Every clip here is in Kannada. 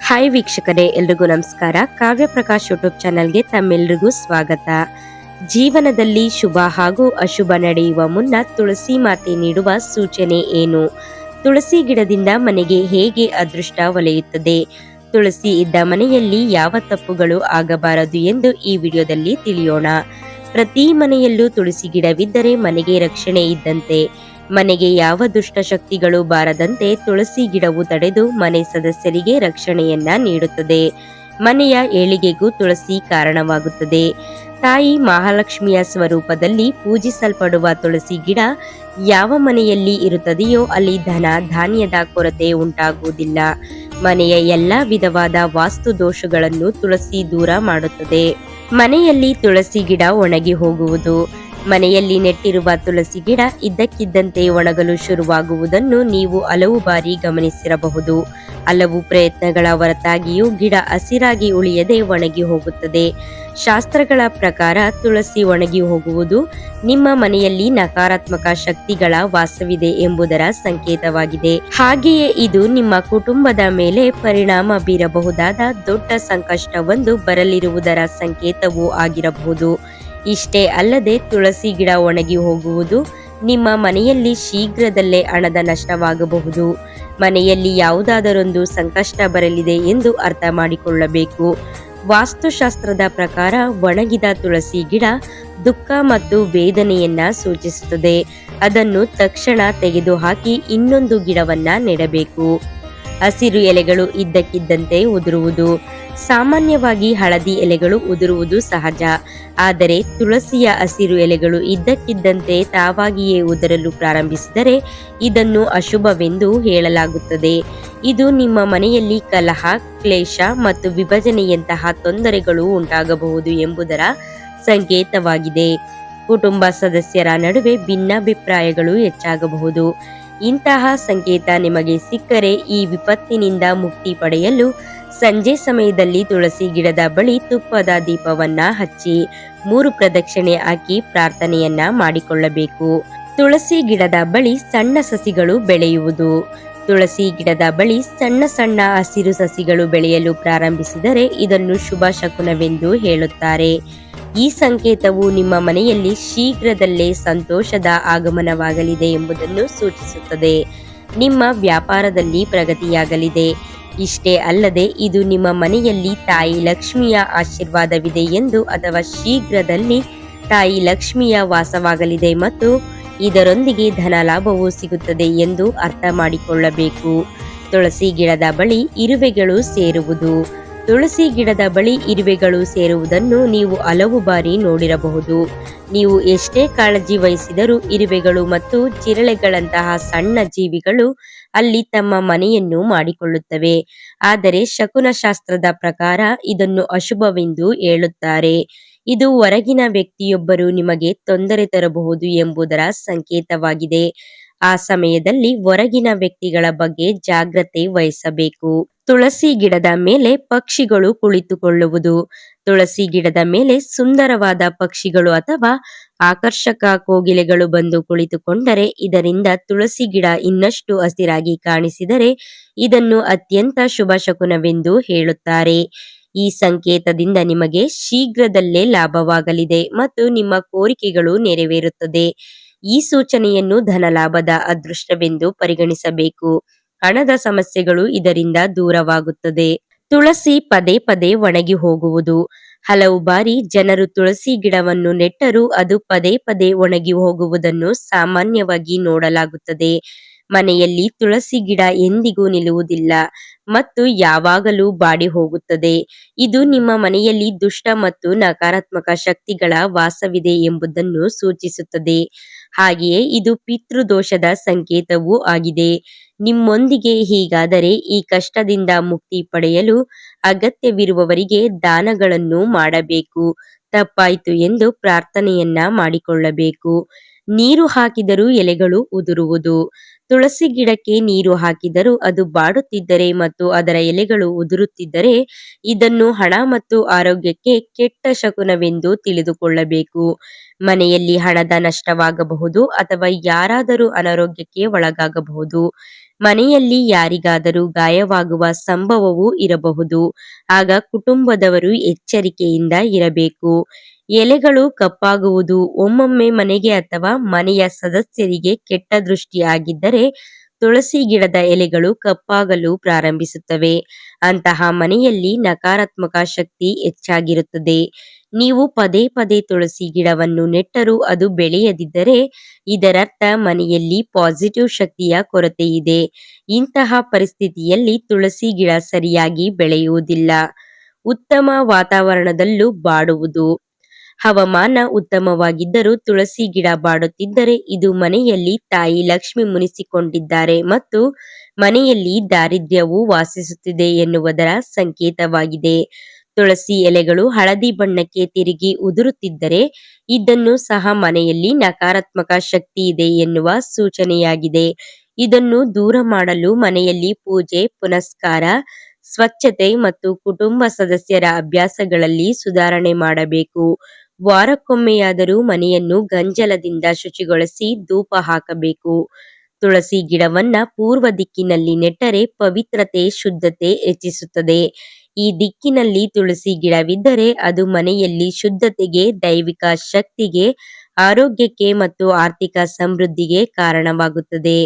ಹಾಯ್ ವೀಕ್ಷಕರೇ, ಎಲ್ರಿಗೂ ನಮಸ್ಕಾರ. ಕಾವ್ಯ ಪ್ರಕಾಶ್ ಯೂಟ್ಯೂಬ್ ಚಾನಲ್ಗೆ ತಮ್ಮೆಲ್ಲರಿಗೂ ಸ್ವಾಗತ. ಜೀವನದಲ್ಲಿ ಶುಭ ಹಾಗೂ ಅಶುಭ ನಡೆಯುವ ಮುನ್ನ ತುಳಸಿ ಮಾತೆ ನೀಡುವ ಸೂಚನೆ ಏನು? ತುಳಸಿ ಗಿಡದಿಂದ ಮನೆಗೆ ಹೇಗೆ ಅದೃಷ್ಟ ಒಲೆಯುತ್ತದೆ? ತುಳಸಿ ಇದ್ದ ಮನೆಯಲ್ಲಿ ಯಾವ ತಪ್ಪುಗಳು ಆಗಬಾರದು ಎಂದು ಈ ವಿಡಿಯೋದಲ್ಲಿ ತಿಳಿಯೋಣ. ಪ್ರತಿ ಮನೆಯಲ್ಲೂ ತುಳಸಿ ಗಿಡವಿದ್ದರೆ ಮನೆಗೆ ರಕ್ಷಣೆ ಇದ್ದಂತೆ. ಮನೆಗೆ ಯಾವ ದುಷ್ಟ ಶಕ್ತಿಗಳು ಬಾರದಂತೆ ತುಳಸಿ ಗಿಡವು ತಡೆದು ಮನೆ ಸದಸ್ಯರಿಗೆ ರಕ್ಷಣೆಯನ್ನ ನೀಡುತ್ತದೆ. ಮನೆಯ ಏಳಿಗೆಗೂ ತುಳಸಿ ಕಾರಣವಾಗುತ್ತದೆ. ತಾಯಿ ಮಹಾಲಕ್ಷ್ಮಿಯ ಸ್ವರೂಪದಲ್ಲಿ ಪೂಜಿಸಲ್ಪಡುವ ತುಳಸಿ ಗಿಡ ಯಾವ ಮನೆಯಲ್ಲಿ ಇರುತ್ತದೆಯೋ ಅಲ್ಲಿ ಧನ ಧಾನ್ಯದ ಕೊರತೆ ಉಂಟಾಗುವುದಿಲ್ಲ. ಮನೆಯ ಎಲ್ಲಾ ವಿಧವಾದ ವಾಸ್ತು ದೋಷಗಳನ್ನು ತುಳಸಿ ದೂರ ಮಾಡುತ್ತದೆ. ಮನೆಯಲ್ಲಿ ತುಳಸಿ ಗಿಡ ಒಣಗಿ ಹೋಗುವುದು. ಮನೆಯಲ್ಲಿ ನೆಟ್ಟಿರುವ ತುಳಸಿ ಗಿಡ ಇದ್ದಕ್ಕಿದ್ದಂತೆ ಒಣಗಲು ಶುರುವಾಗುವುದನ್ನು ನೀವು ಹಲವು ಬಾರಿ ಗಮನಿಸಿರಬಹುದು. ಹಲವು ಪ್ರಯತ್ನಗಳ ಹೊರತಾಗಿಯೂ ಗಿಡ ಹಸಿರಾಗಿ ಉಳಿಯದೆ ಒಣಗಿ ಹೋಗುತ್ತದೆ. ಶಾಸ್ತ್ರಗಳ ಪ್ರಕಾರ ತುಳಸಿ ಒಣಗಿ ಹೋಗುವುದು ನಿಮ್ಮ ಮನೆಯಲ್ಲಿ ನಕಾರಾತ್ಮಕ ಶಕ್ತಿಗಳ ವಾಸವಿದೆ ಎಂಬುದರ ಸಂಕೇತವಾಗಿದೆ. ಹಾಗೆಯೇ ಇದು ನಿಮ್ಮ ಕುಟುಂಬದ ಮೇಲೆ ಪರಿಣಾಮ ಬೀರಬಹುದಾದ ದೊಡ್ಡ ಸಂಕಷ್ಟವೊಂದು ಬರಲಿರುವುದರ ಸಂಕೇತವೂ ಆಗಿರಬಹುದು. ಇಷ್ಟೇ ಅಲ್ಲದೆ ತುಳಸಿ ಗಿಡ ಒಣಗಿ ಹೋಗುವುದು ನಿಮ್ಮ ಮನೆಯಲ್ಲಿ ಶೀಘ್ರದಲ್ಲೇ ಹಣದ ನಷ್ಟವಾಗಬಹುದು. ಮನೆಯಲ್ಲಿ ಯಾವುದಾದರೊಂದು ಸಂಕಷ್ಟ ಬರಲಿದೆ ಎಂದು ಅರ್ಥ ಮಾಡಿಕೊಳ್ಳಬೇಕು. ವಾಸ್ತುಶಾಸ್ತ್ರದ ಪ್ರಕಾರ ಒಣಗಿದ ತುಳಸಿ ಗಿಡ ದುಃಖ ಮತ್ತು ವೇದನೆಯನ್ನ ಸೂಚಿಸುತ್ತದೆ. ಅದನ್ನು ತಕ್ಷಣ ತೆಗೆದುಹಾಕಿ ಇನ್ನೊಂದು ಗಿಡವನ್ನ ನೆಡಬೇಕು. ಹಸಿರು ಎಲೆಗಳು ಇದ್ದಕ್ಕಿದ್ದಂತೆ ಉದುರುವುದು. ಸಾಮಾನ್ಯವಾಗಿ ಹಳದಿ ಎಲೆಗಳು ಉದುರುವುದು ಸಹಜ. ಆದರೆ ತುಳಸಿಯ ಹಸಿರು ಎಲೆಗಳು ಇದ್ದಕ್ಕಿದ್ದಂತೆ ತಾವಾಗಿಯೇ ಉದುರಲು ಪ್ರಾರಂಭಿಸಿದರೆ ಇದನ್ನು ಅಶುಭವೆಂದು ಹೇಳಲಾಗುತ್ತದೆ. ಇದು ನಿಮ್ಮ ಮನೆಯಲ್ಲಿ ಕಲಹ, ಕ್ಲೇಶ ಮತ್ತು ವಿಭಜನೆಯಂತಹ ತೊಂದರೆಗಳು ಉಂಟಾಗಬಹುದು ಎಂಬುದರ ಸಂಕೇತವಾಗಿದೆ. ಕುಟುಂಬ ಸದಸ್ಯರ ನಡುವೆ ಭಿನ್ನಾಭಿಪ್ರಾಯಗಳು ಹೆಚ್ಚಾಗಬಹುದು. ಇಂತಹ ಸಂಕೇತ ನಿಮಗೆ ಸಿಕ್ಕರೆ ಈ ವಿಪತ್ತಿನಿಂದ ಮುಕ್ತಿ ಪಡೆಯಲು ಸಂಜೆ ಸಮಯದಲ್ಲಿ ತುಳಸಿ ಗಿಡದ ಬಳಿ ತುಪ್ಪದ ದೀಪವನ್ನ ಹಚ್ಚಿ 3 ಪ್ರದಕ್ಷಿಣೆ ಹಾಕಿ ಪ್ರಾರ್ಥನೆಯನ್ನ ಮಾಡಿಕೊಳ್ಳಬೇಕು. ತುಳಸಿ ಗಿಡದ ಬಳಿ ಸಣ್ಣ ಸಸಿಗಳು ಬೆಳೆಯುವುದು. ತುಳಸಿ ಗಿಡದ ಬಳಿ ಸಣ್ಣ ಸಣ್ಣ ಹಸಿರು ಸಸಿಗಳು ಬೆಳೆಯಲು ಪ್ರಾರಂಭಿಸಿದರೆ ಇದನ್ನು ಶುಭ ಶಕುನವೆಂದು ಹೇಳುತ್ತಾರೆ. ಈ ಸಂಕೇತವು ನಿಮ್ಮ ಮನೆಯಲ್ಲಿ ಶೀಘ್ರದಲ್ಲೇ ಸಂತೋಷದ ಆಗಮನವಾಗಲಿದೆ ಎಂಬುದನ್ನು ಸೂಚಿಸುತ್ತದೆ. ನಿಮ್ಮ ವ್ಯಾಪಾರದಲ್ಲಿ ಪ್ರಗತಿಯಾಗಲಿದೆ. ಇಷ್ಟೇ ಅಲ್ಲದೆ ಇದು ನಿಮ್ಮ ಮನೆಯಲ್ಲಿ ತಾಯಿ ಲಕ್ಷ್ಮಿಯ ಆಶೀರ್ವಾದವಿದೆ ಎಂದು ಅಥವಾ ಶೀಘ್ರದಲ್ಲಿ ತಾಯಿ ಲಕ್ಷ್ಮಿಯ ವಾಸವಾಗಲಿದೆ ಮತ್ತು ಇದರೊಂದಿಗೆ ಧನ ಲಾಭವೂ ಸಿಗುತ್ತದೆ ಎಂದು ಅರ್ಥ ಮಾಡಿಕೊಳ್ಳಬೇಕು. ತುಳಸಿ ಗಿಡದ ಬಳಿ ಇರುವೆಗಳು ಸೇರುವುದು. ತುಳಸಿ ಗಿಡದ ಬಳಿ ಇರುವೆಗಳು ಸೇರುವುದನ್ನು ನೀವು ಹಲವು ಬಾರಿ ನೋಡಿರಬಹುದು. ನೀವು ಎಷ್ಟೇ ಕಾಳಜಿ ವಹಿಸಿದರೂ ಇರುವೆಗಳು ಮತ್ತು ಜಿರಳೆಗಳಂತಹ ಸಣ್ಣ ಜೀವಿಗಳು ಅಲ್ಲಿ ತಮ್ಮ ಮನೆಯನ್ನು ಮಾಡಿಕೊಳ್ಳುತ್ತವೆ. ಆದರೆ ಶಕುನಶಾಸ್ತ್ರದ ಪ್ರಕಾರ ಇದನ್ನು ಅಶುಭವೆಂದು ಹೇಳುತ್ತಾರೆ. ಇದು ಹೊರಗಿನ ವ್ಯಕ್ತಿಯೊಬ್ಬರು ನಿಮಗೆ ತೊಂದರೆ ತರಬಹುದು ಎಂಬುದರ ಸಂಕೇತವಾಗಿದೆ. ಆ ಸಮಯದಲ್ಲಿ ಹೊರಗಿನ ವ್ಯಕ್ತಿಗಳ ಬಗ್ಗೆ ಜಾಗ್ರತೆ ವಹಿಸಬೇಕು. ತುಳಸಿ ಗಿಡದ ಮೇಲೆ ಪಕ್ಷಿಗಳು ಕುಳಿತುಕೊಳ್ಳುವುದು. ತುಳಸಿ ಗಿಡದ ಮೇಲೆ ಸುಂದರವಾದ ಪಕ್ಷಿಗಳು ಅಥವಾ ಆಕರ್ಷಕ ಕೋಗಿಲೆಗಳು ಬಂದು ಕುಳಿತುಕೊಂಡರೆ ಇದರಿಂದ ತುಳಸಿ ಗಿಡ ಇನ್ನಷ್ಟು ಹಸಿರಾಗಿ ಕಾಣಿಸಿದರೆ ಇದನ್ನು ಅತ್ಯಂತ ಶುಭ ಶಕುನವೆಂದು ಹೇಳುತ್ತಾರೆ. ಈ ಸಂಕೇತದಿಂದ ನಿಮಗೆ ಶೀಘ್ರದಲ್ಲೇ ಲಾಭವಾಗಲಿದೆ ಮತ್ತು ನಿಮ್ಮ ಕೋರಿಕೆಗಳು ನೆರವೇರುತ್ತದೆ. ಈ ಸೂಚನೆಯನ್ನು ಧನಲಾಭದ ಅದೃಷ್ಟವೆಂದು ಪರಿಗಣಿಸಬೇಕು. ಹಣದ ಸಮಸ್ಯೆಗಳು ಇದರಿಂದ ದೂರವಾಗುತ್ತದೆ. ತುಳಸಿ ಪದೇ ಪದೇ ಒಣಗಿ ಹೋಗುವುದು. ಹಲವು ಬಾರಿ ಜನರು ತುಳಸಿ ಗಿಡವನ್ನು ನೆಟ್ಟರೂ ಅದು ಪದೇ ಪದೇ ಒಣಗಿ ಹೋಗುವುದನ್ನು ಸಾಮಾನ್ಯವಾಗಿ ನೋಡಲಾಗುತ್ತದೆ. ಮನೆಯಲ್ಲಿ ತುಳಸಿ ಗಿಡ ಎಂದಿಗೂ ನಿಲ್ಲುವುದಿಲ್ಲ ಮತ್ತು ಯಾವಾಗಲೂ ಬಾಡಿ ಹೋಗುತ್ತದೆ. ಇದು ನಿಮ್ಮ ಮನೆಯಲ್ಲಿ ದುಷ್ಟ ಮತ್ತು ನಕಾರಾತ್ಮಕ ಶಕ್ತಿಗಳ ವಾಸವಿದೆ ಎಂಬುದನ್ನು ಸೂಚಿಸುತ್ತದೆ. ಹಾಗೆಯೇ ಇದು ಪಿತೃದೋಷದ ಸಂಕೇತವೂ ಆಗಿದೆ. ನಿಮ್ಮೊಂದಿಗೆ ಹೀಗಾದರೆ ಈ ಕಷ್ಟದಿಂದ ಮುಕ್ತಿ ಪಡೆಯಲು ಅಗತ್ಯವಿರುವವರಿಗೆ ದಾನಗಳನ್ನು ಮಾಡಬೇಕು. ತಪ್ಪಾಯಿತು ಎಂದು ಪ್ರಾರ್ಥನೆಯನ್ನ ಮಾಡಿಕೊಳ್ಳಬೇಕು. ನೀರು ಹಾಕಿದರೂ ಎಲೆಗಳು ಉದುರುವುದು. ತುಳಸಿ ಗಿಡಕ್ಕೆ ನೀರು ಹಾಕಿದರೂ ಅದು ಬಾಡುತ್ತಿದ್ದರೆ ಮತ್ತು ಅದರ ಎಲೆಗಳು ಉದುರುತ್ತಿದ್ದರೆ ಇದನ್ನು ಹಣ ಮತ್ತು ಆರೋಗ್ಯಕ್ಕೆ ಕೆಟ್ಟ ಶಕುನವೆಂದು ತಿಳಿದುಕೊಳ್ಳಬೇಕು. ಮನೆಯಲ್ಲಿ ಹಣದ ನಷ್ಟವಾಗಬಹುದು ಅಥವಾ ಯಾರಾದರೂ ಅನಾರೋಗ್ಯಕ್ಕೆ ಒಳಗಾಗಬಹುದು. ಮನೆಯಲ್ಲಿ ಯಾರಿಗಾದರೂ ಗಾಯವಾಗುವ ಸಂಭವವೂ ಇರಬಹುದು. ಆಗ ಕುಟುಂಬದವರು ಎಚ್ಚರಿಕೆಯಿಂದ ಇರಬೇಕು. ಎಲೆಗಳು ಕಪ್ಪಾಗುವುದು ಒಮ್ಮೊಮ್ಮೆ ಮನೆಗೆ ಅಥವಾ ಮನೆಯ ಸದಸ್ಯರಿಗೆ ಕೆಟ್ಟ ದೃಷ್ಟಿ ಆಗಿದ್ದರೆ ತುಳಸಿ ಗಿಡದ ಎಲೆಗಳು ಕಪ್ಪಾಗಲು ಪ್ರಾರಂಭಿಸುತ್ತವೆ. ಅಂತಹ ಮನೆಯಲ್ಲಿ ನಕಾರಾತ್ಮಕ ಶಕ್ತಿ ಹೆಚ್ಚಾಗಿರುತ್ತದೆ. ನೀವು ಪದೇ ಪದೇ ತುಳಸಿ ಗಿಡವನ್ನು ನೆಟ್ಟರೂ ಅದು ಬೆಳೆಯದಿದ್ದರೆ ಇದರರ್ಥ ಮನೆಯಲ್ಲಿ ಪಾಸಿಟಿವ್ ಶಕ್ತಿಯ ಕೊರತೆ ಇದೆ. ಇಂತಹ ಪರಿಸ್ಥಿತಿಯಲ್ಲಿ ತುಳಸಿ ಗಿಡ ಸರಿಯಾಗಿ ಬೆಳೆಯುವುದಿಲ್ಲ. ಉತ್ತಮ ವಾತಾವರಣದಲ್ಲೂ ಬಾಡುವುದು. ಹವಾಮಾನ ಉತ್ತಮವಾಗಿದ್ದರೂ ತುಳಸಿ ಗಿಡ ಬಾಡುತ್ತಿದ್ದರೆ ಇದು ಮನೆಯಲ್ಲಿ ತಾಯಿ ಲಕ್ಷ್ಮಿ ಮುನಿಸಿಕೊಂಡಿದ್ದಾರೆ ಮತ್ತು ಮನೆಯಲ್ಲಿ ದಾರಿದ್ರ್ಯವು ವಾಸಿಸುತ್ತಿದೆ ಎನ್ನುವುದರ ಸಂಕೇತವಾಗಿದೆ. ತುಳಸಿ ಎಲೆಗಳು ಹಳದಿ ಬಣ್ಣಕ್ಕೆ ತಿರುಗಿ ಉದುರುತ್ತಿದ್ದರೆ ಇದನ್ನು ಸಹ ಮನೆಯಲ್ಲಿ ನಕಾರಾತ್ಮಕ ಶಕ್ತಿ ಇದೆ ಎನ್ನುವ ಸೂಚನೆಯಾಗಿದೆ. ಇದನ್ನು ದೂರ ಮಾಡಲು ಮನೆಯಲ್ಲಿ ಪೂಜೆ, ಪುನಸ್ಕಾರ, ಸ್ವಚ್ಛತೆ ಮತ್ತು ಕುಟುಂಬ ಸದಸ್ಯರ ಅಭ್ಯಾಸಗಳಲ್ಲಿ ಸುಧಾರಣೆ ಮಾಡಬೇಕು. ವಾರಕ್ಕೊಮ್ಮೆಯಾದರೂ ಮನೆಯನ್ನು ಗಂಜಲದಿಂದ ಶುಚಿಗೊಳಿಸಿ ಧೂಪ ಹಾಕಬೇಕು. ತುಳಸಿ ಗಿಡವನ್ನ ಪೂರ್ವ ದಿಕ್ಕಿನಲ್ಲಿ ನೆಟ್ಟರೆ ಪವಿತ್ರತೆ, ಶುದ್ಧತೆ ಹೆಚ್ಚಿಸುತ್ತದೆ. ಈ ದಿಕ್ಕಿನಲ್ಲಿ ತುಳಸಿ ಗಿಡವಿದ್ದರೆ ಅದು ಮನೆಯಲ್ಲಿ ಶುದ್ಧತೆಗೆ, ದೈವಿಕ ಶಕ್ತಿಗೆ, ಆರೋಗ್ಯಕ್ಕೆ ಮತ್ತು ಆರ್ಥಿಕ ಸಮೃದ್ಧಿಗೆ ಕಾರಣವಾಗುತ್ತದೆ.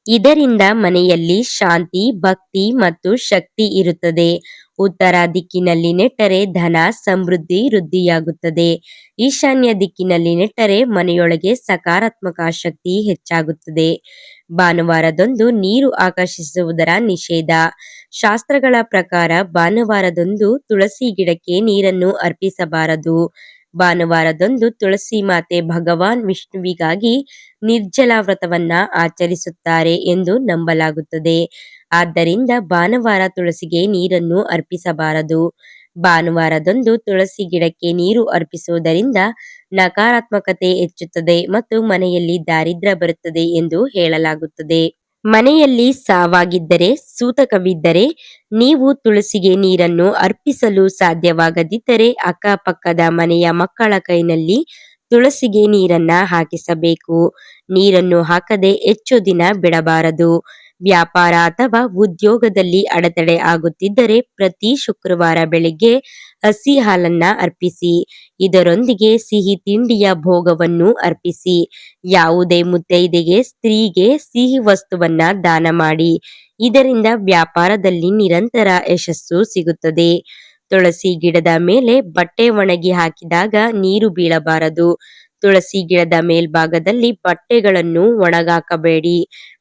ಇದರಿಂದ ಮನೆಯಲ್ಲಿ ಶಾಂತಿ, ಭಕ್ತಿ ಮತ್ತು ಶಕ್ತಿ ಇರುತ್ತದೆ. ಉತ್ತರ ದಿಕ್ಕಿನಲ್ಲಿ ನೆಟ್ಟರೆ ಧನ, ಸಮೃದ್ಧಿ ವೃದ್ಧಿಯಾಗುತ್ತದೆ. ಈಶಾನ್ಯ ದಿಕ್ಕಿನಲ್ಲಿ ನೆಟ್ಟರೆ ಮನೆಯೊಳಗೆ ಸಕಾರಾತ್ಮಕ ಶಕ್ತಿ ಹೆಚ್ಚಾಗುತ್ತದೆ. ಭಾನುವಾರದಂದು ನೀರು ಆಕರ್ಷಿಸುವುದರ ನಿಷೇಧ. ಶಾಸ್ತ್ರಗಳ ಪ್ರಕಾರ ಭಾನುವಾರದಂದು ತುಳಸಿ ಗಿಡಕ್ಕೆ ನೀರನ್ನು ಅರ್ಪಿಸಬಾರದು. ಭಾನುವಾರದಂದು ತುಳಸಿ ಮಾತೆ ಭಗವಾನ್ ವಿಷ್ಣುವಿಗಾಗಿ ನಿರ್ಜಲ ವ್ರತವನ್ನ ಆಚರಿಸುತ್ತಾರೆ ಎಂದು ನಂಬಲಾಗುತ್ತದೆ. ಆದ್ದರಿಂದ ಭಾನುವಾರ ತುಳಸಿಗೆ ನೀರನ್ನು ಅರ್ಪಿಸಬಾರದು. ಭಾನುವಾರದಂದು ತುಳಸಿ ಗಿಡಕ್ಕೆ ನೀರು ಅರ್ಪಿಸುವುದರಿಂದ ನಕಾರಾತ್ಮಕತೆ ಹೆಚ್ಚುತ್ತದೆ ಮತ್ತು ಮನೆಯಲ್ಲಿ ದಾರಿದ್ರ್ಯ ಬರುತ್ತದೆ ಎಂದು ಹೇಳಲಾಗುತ್ತದೆ. ಮನೆಯಲ್ಲಿ ಸಾವಾಗಿದ್ದರೆ, ಸೂತಕವಿದ್ದರೆ, ನೀವು ತುಳಸಿಗೆ ನೀರನ್ನು ಅರ್ಪಿಸಲು ಸಾಧ್ಯವಾಗದಿದ್ದರೆ ಅಕ್ಕಪಕ್ಕದ ಮನೆಯ ಮಕ್ಕಳ ಕೈನಲ್ಲಿ ತುಳಸಿಗೆ ನೀರನ್ನ ಹಾಕಿಸಬೇಕು. ನೀರನ್ನು ಹಾಕದೆ ಹೆಚ್ಚು ದಿನ ಬಿಡಬಾರದು. ವ್ಯಾಪಾರ ಅಥವಾ ಉದ್ಯೋಗದಲ್ಲಿ ಅಡೆತಡೆ ಆಗುತ್ತಿದ್ದರೆ ಪ್ರತಿ ಶುಕ್ರವಾರ ಬೆಳಿಗ್ಗೆ ಹಸಿ ಹಾಲನ್ನ ಅರ್ಪಿಸಿ. ಇದರೊಂದಿಗೆ ಸಿಹಿ ತಿಂಡಿಯ ಭೋಗವನ್ನು ಅರ್ಪಿಸಿ. ಯಾವುದೇ ಮುತ್ತೈದೆಗೆ ಸ್ತ್ರೀಗೆ ಸಿಹಿ ವಸ್ತುವನ್ನ ದಾನ ಮಾಡಿ. ಇದರಿಂದ ವ್ಯಾಪಾರದಲ್ಲಿ ನಿರಂತರ ಯಶಸ್ಸು ಸಿಗುತ್ತದೆ. ತುಳಸಿ ಗಿಡದ ಮೇಲೆ ಬಟ್ಟೆ ಒಣಗಿ ಹಾಕಿದಾಗ ನೀರು ಬೀಳಬಾರದು. ತುಳಸಿ ಗಿಡದ ಮೇಲ್ಭಾಗದಲ್ಲಿ ಬಟ್ಟೆಗಳನ್ನು ಒಣಗಾಕಬೇಡಿ.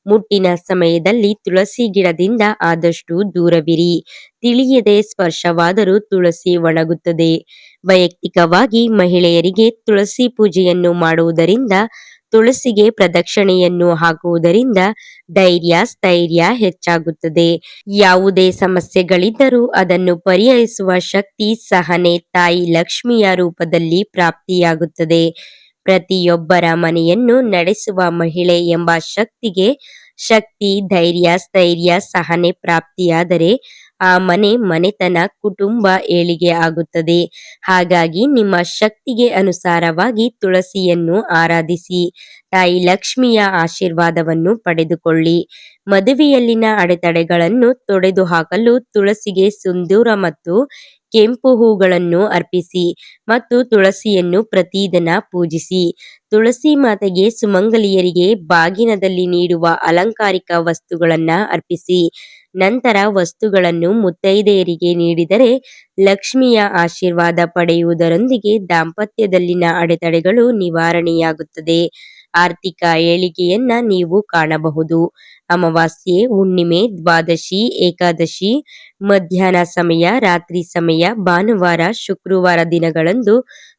ಮುಟ್ಟಿನ ಸಮಯದಲ್ಲಿ ತುಳಸಿ ಗಿಡದಿಂದ ಆದಷ್ಟು ದೂರವಿರಿ. ತಿಳಿಯದೆ ಸ್ಪರ್ಶವಾದರೂ ತುಳಸಿ ಒಣಗುತ್ತದೆ. ವೈಯಕ್ತಿಕವಾಗಿ ಮಹಿಳೆಯರಿಗೆ ತುಳಸಿ ಪೂಜೆಯನ್ನು ಮಾಡುವುದರಿಂದ, ತುಳಸಿಗೆ ಪ್ರದಕ್ಷಿಣೆಯನ್ನು ಹಾಕುವುದರಿಂದ ಧೈರ್ಯ, ಸ್ಥೈರ್ಯ ಹೆಚ್ಚಾಗುತ್ತದೆ. ಯಾವುದೇ ಸಮಸ್ಯೆಗಳಿದ್ದರೂ ಅದನ್ನು ಪರಿಹರಿಸುವ ಶಕ್ತಿ, ಸಹನೆ ತಾಯಿ ಲಕ್ಷ್ಮಿಯ ರೂಪದಲ್ಲಿ ಪ್ರಾಪ್ತಿಯಾಗುತ್ತದೆ. ಪ್ರತಿಯೊಬ್ಬರ ಮನೆಯನ್ನು ನಡೆಸುವ ಮಹಿಳೆ ಎಂಬ ಶಕ್ತಿ, ಧೈರ್ಯ, ಸ್ಥೈರ್ಯ, ಸಹನೆ ಪ್ರಾಪ್ತಿಯಾದರೆ ಆ ಮನೆತನ, ಕುಟುಂಬ ಏಳಿಗೆ ಆಗುತ್ತದೆ. ಹಾಗಾಗಿ ನಿಮ್ಮ ಶಕ್ತಿಗೆ ಅನುಸಾರವಾಗಿ ತುಳಸಿಯನ್ನು ಆರಾಧಿಸಿ ತಾಯಿ ಲಕ್ಷ್ಮಿಯ ಆಶೀರ್ವಾದವನ್ನು ಪಡೆದುಕೊಳ್ಳಿ. ಮದುವೆಯಲ್ಲಿನ ಅಡೆತಡೆಗಳನ್ನು ತೊಡೆದುಹಾಕಲು ತುಳಸಿಗೆ ಸಿಂಧೂರ ಮತ್ತು ಕೆಂಪು ಹೂಗಳನ್ನು ಅರ್ಪಿಸಿ ಮತ್ತು ತುಳಸಿಯನ್ನು ಪ್ರತಿದಿನ ಪೂಜಿಸಿ. ತುಳಸಿ ಮಾತೆಗೆ ಸುಮಂಗಲಿಯರಿಗೆ ಬಾಗಿನದಲ್ಲಿ ನೀಡುವ ಅಲಂಕಾರಿಕ ವಸ್ತುಗಳನ್ನ ಅರ್ಪಿಸಿ. ನಂತರ ವಸ್ತುಗಳನ್ನು ಮುತ್ತೈದೆಯರಿಗೆ ನೀಡಿದರೆ ಲಕ್ಷ್ಮಿಯ ಆಶೀರ್ವಾದ ಪಡೆಯುವುದರೊಂದಿಗೆ ದಾಂಪತ್ಯದಲ್ಲಿನ ಅಡೆತಡೆಗಳು ನಿವಾರಣೆಯಾಗುತ್ತದೆ. ಆರ್ಥಿಕ ಏಳಿಗೆಯನ್ನ ನೀವು ಕಾಣಬಹುದು. ಅಮಾವಾಸ್ಯೆ, ಹುಣ್ಣಿಮೆ, ದ್ವಾದಶಿ, ಏಕಾದಶಿ, ಮಧ್ಯಾಹ್ನ ಸಮಯ, ರಾತ್ರಿ ಸಮಯ, ಭಾನುವಾರ, ಶುಕ್ರವಾರ ದಿನಗಳಂದು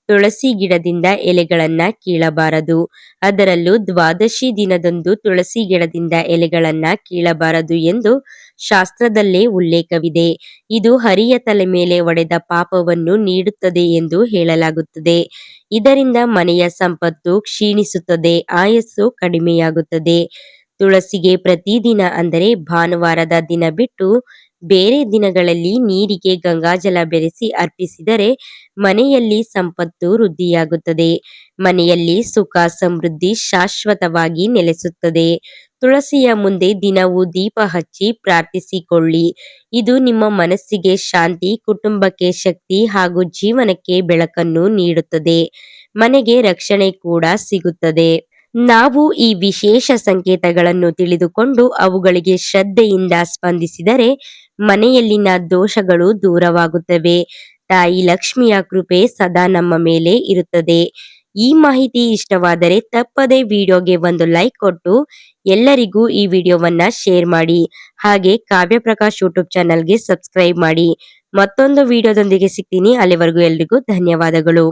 ತುಳಸಿ ಗಿಡದಿಂದ ಎಲೆಗಳನ್ನ ಕೀಳಬಾರದು. ಅದರಲ್ಲೂ ದ್ವಾದಶಿ ದಿನದಂದು ತುಳಸಿ ಗಿಡದಿಂದ ಎಲೆಗಳನ್ನ ಕೀಳಬಾರದು ಎಂದು ಶಾಸ್ತ್ರದಲ್ಲೇ ಉಲ್ಲೇಖವಿದೆ. ಇದು ಹರಿಯ ತಲೆ ಮೇಲೆ ಒಡೆದ ಪಾಪವನ್ನು ನೀಡುತ್ತದೆ ಎಂದು ಹೇಳಲಾಗುತ್ತದೆ. ಇದರಿಂದ ಮನೆಯ ಸಂಪತ್ತು ಕ್ಷೀಣಿಸುತ್ತದೆ, ಆಯಸ್ಸು ಕಡಿಮೆಯಾಗುತ್ತದೆ. ತುಳಸಿಗೆ ಪ್ರತಿದಿನ ಅಂದರೆ ಭಾನುವಾರದ ದಿನ ಬಿಟ್ಟು ಬೇರೆ ದಿನಗಳಲ್ಲಿ ನೀರಿಗೆ ಗಂಗಾಜಲ ಬೆರೆಸಿ ಅರ್ಪಿಸಿದರೆ ಮನೆಯಲ್ಲಿ ಸಂಪತ್ತು ವೃದ್ಧಿಯಾಗುತ್ತದೆ. ಮನೆಯಲ್ಲಿ ಸುಖ, ಸಮೃದ್ಧಿ ಶಾಶ್ವತವಾಗಿ ನೆಲೆಸುತ್ತದೆ. ತುಳಸಿಯ ಮುಂದೆ ದಿನವೂ ದೀಪ ಹಚ್ಚಿ ಪ್ರಾರ್ಥಿಸಿಕೊಳ್ಳಿ. ಇದು ನಿಮ್ಮ ಮನಸ್ಸಿಗೆ ಶಾಂತಿ, ಕುಟುಂಬಕ್ಕೆ ಶಕ್ತಿ ಹಾಗೂ ಜೀವನಕ್ಕೆ ಬೆಳಕನ್ನು ನೀಡುತ್ತದೆ. ಮನೆಗೆ ರಕ್ಷಣೆ ಕೂಡ ಸಿಗುತ್ತದೆ. ನಾವು ಈ ವಿಶೇಷ ಸಂಕೇತಗಳನ್ನು ತಿಳಿದುಕೊಂಡು ಅವುಗಳಿಗೆ ಶ್ರದ್ಧೆಯಿಂದ ಸ್ಪಂದಿಸಿದರೆ ಮನೆಯಲ್ಲಿನ ದೋಷಗಳು ದೂರವಾಗುತ್ತವೆ. ತಾಯಿ ಲಕ್ಷ್ಮಿಯ ಕೃಪೆ ಸದಾ ನಮ್ಮ ಮೇಲೆ ಇರುತ್ತದೆ. ಈ ಮಾಹಿತಿ ಇಷ್ಟವಾದರೆ ತಪ್ಪದೆ ವಿಡಿಯೋಗೆ ಒಂದು ಲೈಕ್ ಕೊಟ್ಟು ಎಲ್ಲರಿಗೂ ಈ ವಿಡಿಯೋವನ್ನ ಶೇರ್ ಮಾಡಿ. ಹಾಗೆ ಕಾವ್ಯ ಪ್ರಕಾಶ್ ಯೂಟ್ಯೂಬ್ ಚಾನಲ್ಗೆ ಸಬ್ಸ್ಕ್ರೈಬ್ ಮಾಡಿ. ಮತ್ತೊಂದು ವಿಡಿಯೋದೊಂದಿಗೆ ಸಿಗ್ತೀನಿ. ಅಲ್ಲಿವರೆಗೂ ಎಲ್ರಿಗೂ ಧನ್ಯವಾದಗಳು.